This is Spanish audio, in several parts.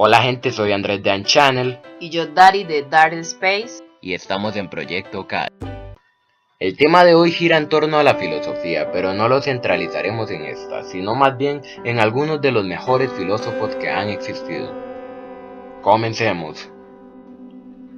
Hola gente, soy Andrés de Channel y yo Dari de Daryl Space y estamos en Proyecto CAD. El tema de hoy gira en torno a la filosofía, pero no lo centralizaremos en esta, sino más bien en algunos de los mejores filósofos que han existido. Comencemos.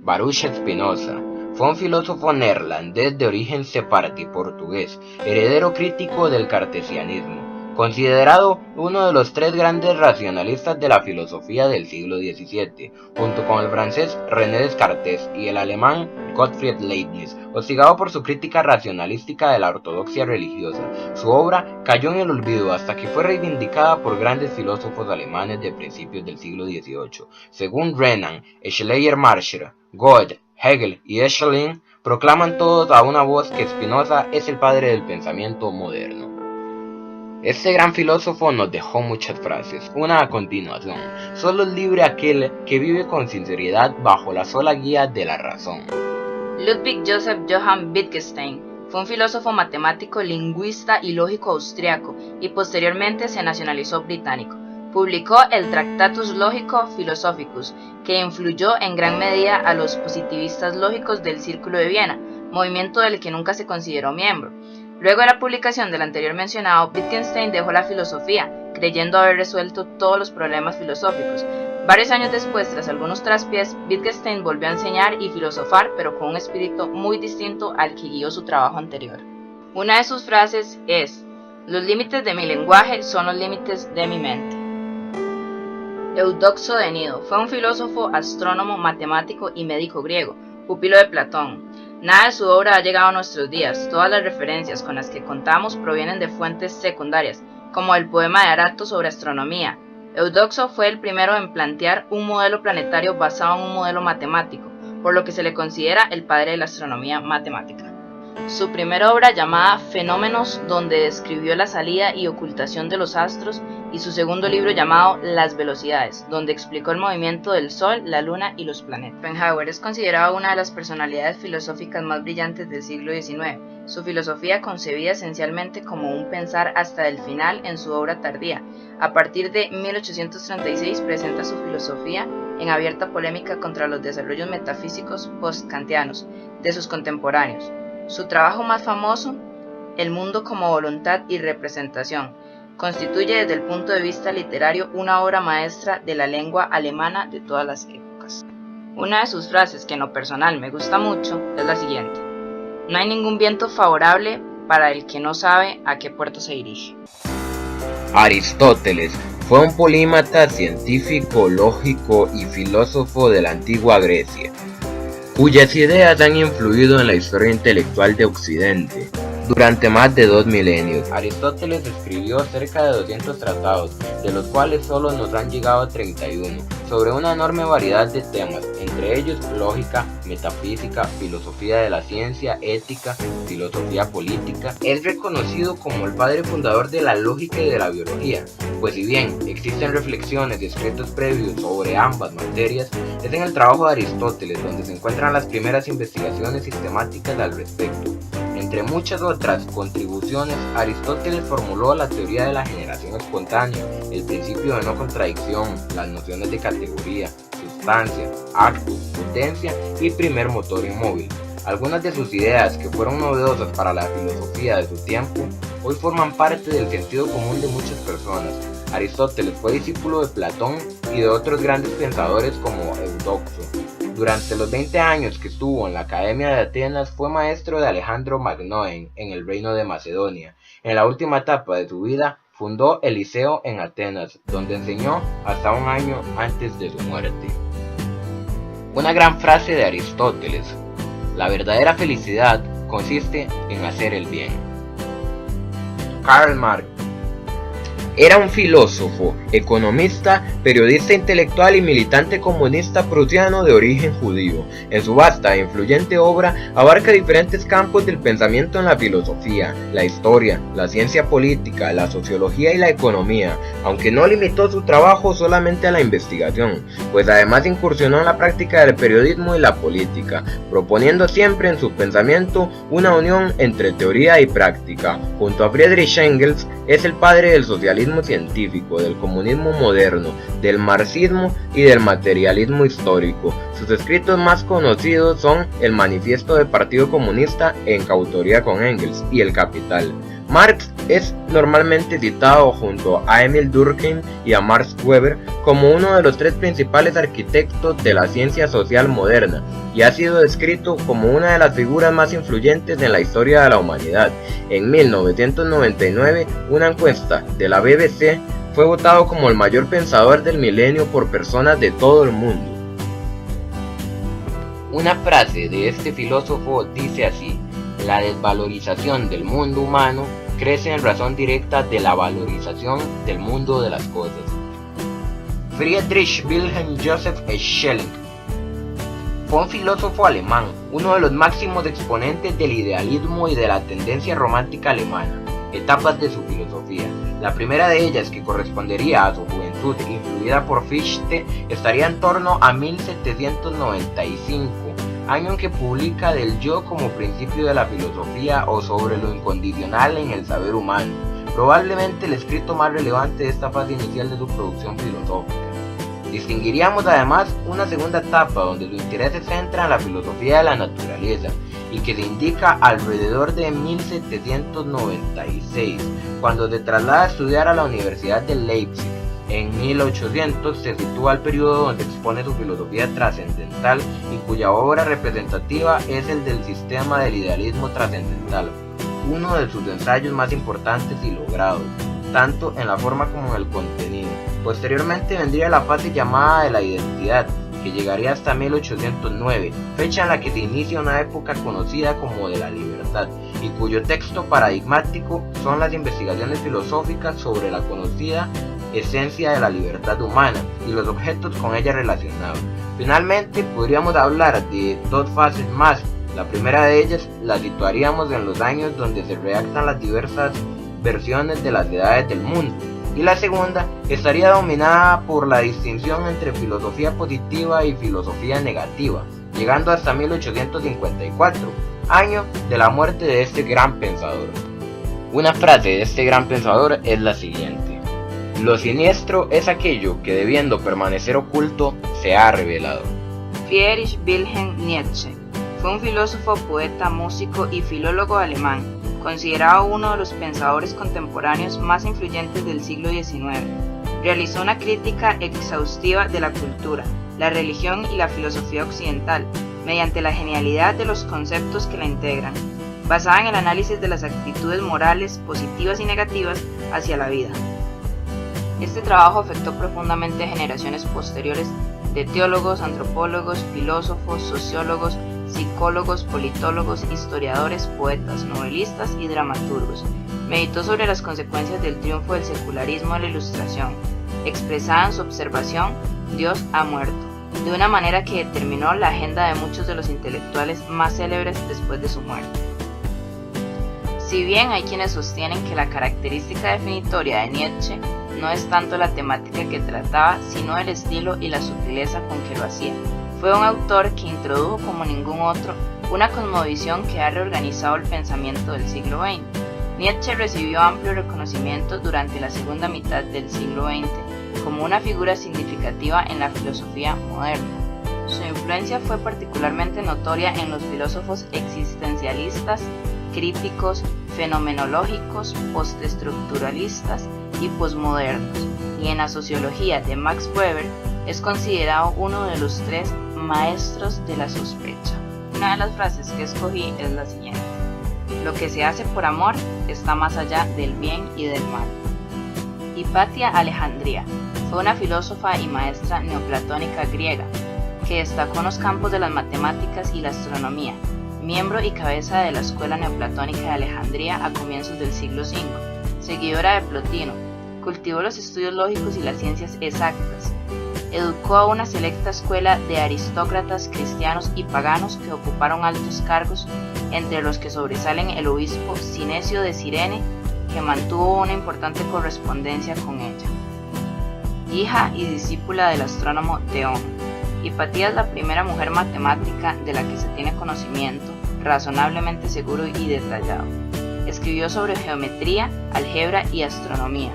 Baruch Spinoza fue un filósofo neerlandés de origen sefardí portugués, heredero crítico del cartesianismo, considerado uno de los tres grandes racionalistas de la filosofía del siglo XVII, junto con el francés René Descartes y el alemán Gottfried Leibniz, hostigado por su crítica racionalística de la ortodoxia religiosa. Su obra cayó en el olvido hasta que fue reivindicada por grandes filósofos alemanes de principios del siglo XVIII. Según Renan, Schleiermacher, Goethe, Hegel y Schelling, proclaman todos a una voz que Spinoza es el padre del pensamiento moderno. Este gran filósofo nos dejó muchas frases, una a continuación: solo es libre aquel que vive con sinceridad bajo la sola guía de la razón. Ludwig Joseph Johann Wittgenstein fue un filósofo matemático, lingüista y lógico austriaco y posteriormente se nacionalizó británico. Publicó el Tractatus Logico Philosophicus, que influyó en gran medida a los positivistas lógicos del Círculo de Viena, movimiento del que nunca se consideró miembro. Luego de la publicación del anterior mencionado, Wittgenstein dejó la filosofía, creyendo haber resuelto todos los problemas filosóficos. Varios años después, tras algunos traspiés, Wittgenstein volvió a enseñar y filosofar, pero con un espíritu muy distinto al que guió su trabajo anterior. Una de sus frases es: "Los límites de mi lenguaje son los límites de mi mente". Eudoxo de Nido fue un filósofo, astrónomo, matemático y médico griego, pupilo de Platón. Nada de su obra ha llegado a nuestros días. Todas las referencias con las que contamos provienen de fuentes secundarias, como el poema de Arato sobre astronomía. Eudoxo fue el primero en plantear un modelo planetario basado en un modelo matemático, por lo que se le considera el padre de la astronomía matemática. Su primera obra, llamada Fenómenos, donde describió la salida y ocultación de los astros, y su segundo libro llamado Las Velocidades, donde explicó el movimiento del Sol, la Luna y los planetas. Schopenhauer es considerado una de las personalidades filosóficas más brillantes del siglo XIX. Su filosofía, concebida esencialmente como un pensar hasta el final en su obra tardía, a partir de 1836 presenta su filosofía en abierta polémica contra los desarrollos metafísicos post-kantianos de sus contemporáneos. Su trabajo más famoso, El mundo como voluntad y representación, constituye desde el punto de vista literario una obra maestra de la lengua alemana de todas las épocas. Una de sus frases que en lo personal me gusta mucho es la siguiente: "No hay ningún viento favorable para el que no sabe a qué puerto se dirige". Aristóteles fue un polímata, científico, lógico y filósofo de la antigua Grecia, cuyas ideas han influido en la historia intelectual de Occidente durante más de 2 milenios. Aristóteles escribió cerca de 200 tratados, de los cuales solo nos han llegado 31, sobre una enorme variedad de temas, entre ellos lógica, metafísica, filosofía de la ciencia, ética, filosofía política. Es reconocido como el padre fundador de la lógica y de la biología, pues si bien existen reflexiones y escritos previos sobre ambas materias, es en el trabajo de Aristóteles donde se encuentran las primeras investigaciones sistemáticas al respecto. Entre muchas otras contribuciones, Aristóteles formuló la teoría de la generación espontánea, el principio de no contradicción, las nociones de categoría, sustancia, acto, potencia y primer motor inmóvil. Algunas de sus ideas, que fueron novedosas para la filosofía de su tiempo, hoy forman parte del sentido común de muchas personas. Aristóteles fue discípulo de Platón y de otros grandes pensadores como Eudoxo. Durante los 20 años que estuvo en la Academia de Atenas fue maestro de Alejandro Magno en el Reino de Macedonia. En la última etapa de su vida fundó el Liceo en Atenas, donde enseñó hasta un año antes de su muerte. Una gran frase de Aristóteles: "La verdadera felicidad consiste en hacer el bien". Karl Marx era un filósofo, economista, periodista intelectual y militante comunista prusiano de origen judío. En su vasta e influyente obra abarca diferentes campos del pensamiento en la filosofía, la historia, la ciencia política, la sociología y la economía, aunque no limitó su trabajo solamente a la investigación, pues además incursionó en la práctica del periodismo y la política, proponiendo siempre en su pensamiento una unión entre teoría y práctica. Junto a Friedrich Engels, es el padre del socialismo naturalismo científico, del comunismo moderno, del marxismo y del materialismo histórico. Sus escritos más conocidos son el Manifiesto del Partido Comunista, en coautoría con Engels, y El Capital. Marx es normalmente citado junto a Emil Durkheim y a Max Weber como uno de los tres principales arquitectos de la ciencia social moderna, y ha sido descrito como una de las figuras más influyentes en la historia de la humanidad. En 1999, una encuesta de la BBC fue votado como el mayor pensador del milenio por personas de todo el mundo. Una frase de este filósofo dice así: la desvalorización del mundo humano crece en razón directa de la valorización del mundo de las cosas. Friedrich Wilhelm Joseph Schelling fue un filósofo alemán, uno de los máximos exponentes del idealismo y de la tendencia romántica alemana. Etapas de su filosofía. La primera de ellas, que correspondería a su juventud influida por Fichte, estaría en torno a 1795, año en que publica Del yo como principio de la filosofía, o sobre lo incondicional en el saber humano, probablemente el escrito más relevante de esta fase inicial de su producción filosófica. Distinguiríamos además una segunda etapa donde su interés se centra en la filosofía de la naturaleza, y que se indica alrededor de 1796, cuando se traslada a estudiar a la Universidad de Leipzig. En 1800 se sitúa el periodo donde expone su filosofía trascendental, y cuya obra representativa es el del sistema del idealismo trascendental, uno de sus ensayos más importantes y logrados, tanto en la forma como en el contenido. Posteriormente vendría la fase llamada de la identidad, que llegaría hasta 1809, fecha en la que se inicia una época conocida como de la libertad, y cuyo texto paradigmático son las investigaciones filosóficas sobre la conocida esencia de la libertad humana y los objetos con ella relacionados. Finalmente, podríamos hablar de dos fases más. La primera de ellas la situaríamos en los años donde se redactan las diversas versiones de las edades del mundo, y la segunda estaría dominada por la distinción entre filosofía positiva y filosofía negativa, llegando hasta 1854, año de la muerte de este gran pensador. Una frase de este gran pensador es la siguiente: lo siniestro es aquello que, debiendo permanecer oculto, se ha revelado. Friedrich Wilhelm Nietzsche fue un filósofo, poeta, músico y filólogo alemán, considerado uno de los pensadores contemporáneos más influyentes del siglo XIX. Realizó una crítica exhaustiva de la cultura, la religión y la filosofía occidental, mediante la genialidad de los conceptos que la integran, basada en el análisis de las actitudes morales positivas y negativas hacia la vida. Este trabajo afectó profundamente a generaciones posteriores de teólogos, antropólogos, filósofos, sociólogos, psicólogos, politólogos, historiadores, poetas, novelistas y dramaturgos. Meditó sobre las consecuencias del triunfo del secularismo de la Ilustración, expresada en su observación "Dios ha muerto", de una manera que determinó la agenda de muchos de los intelectuales más célebres después de su muerte. Si bien hay quienes sostienen que la característica definitoria de Nietzsche no es tanto la temática que trataba, sino el estilo y la sutileza con que lo hacía. Fue un autor que introdujo como ningún otro una cosmovisión que ha reorganizado el pensamiento del siglo XX. Nietzsche recibió amplio reconocimiento durante la segunda mitad del siglo XX como una figura significativa en la filosofía moderna. Su influencia fue particularmente notoria en los filósofos existencialistas, críticos, fenomenológicos, postestructuralistas y posmodernos, y en la sociología de Max Weber es considerado uno de los tres maestros de la sospecha. Una de las frases que escogí es la siguiente: lo que se hace por amor está más allá del bien y del mal. Hipatia Alejandría fue una filósofa y maestra neoplatónica griega que destacó en los campos de las matemáticas y la astronomía, miembro y cabeza de la escuela neoplatónica de Alejandría a comienzos del siglo V, seguidora de Plotino. Cultivó los estudios lógicos y las ciencias exactas. Educó a una selecta escuela de aristócratas cristianos y paganos que ocuparon altos cargos, entre los que sobresalen el obispo Sinesio de Cirene, que mantuvo una importante correspondencia con ella. Hija y discípula del astrónomo Theón, Hipatia es la primera mujer matemática de la que se tiene conocimiento razonablemente seguro y detallado. Escribió sobre geometría, álgebra y astronomía.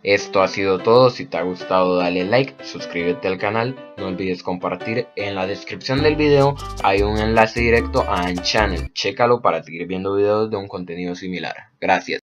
Esto ha sido todo. Si te ha gustado dale like, suscríbete al canal, no olvides compartir. En la descripción del video hay un enlace directo a Unchannel, chécalo para seguir viendo videos de un contenido similar. Gracias.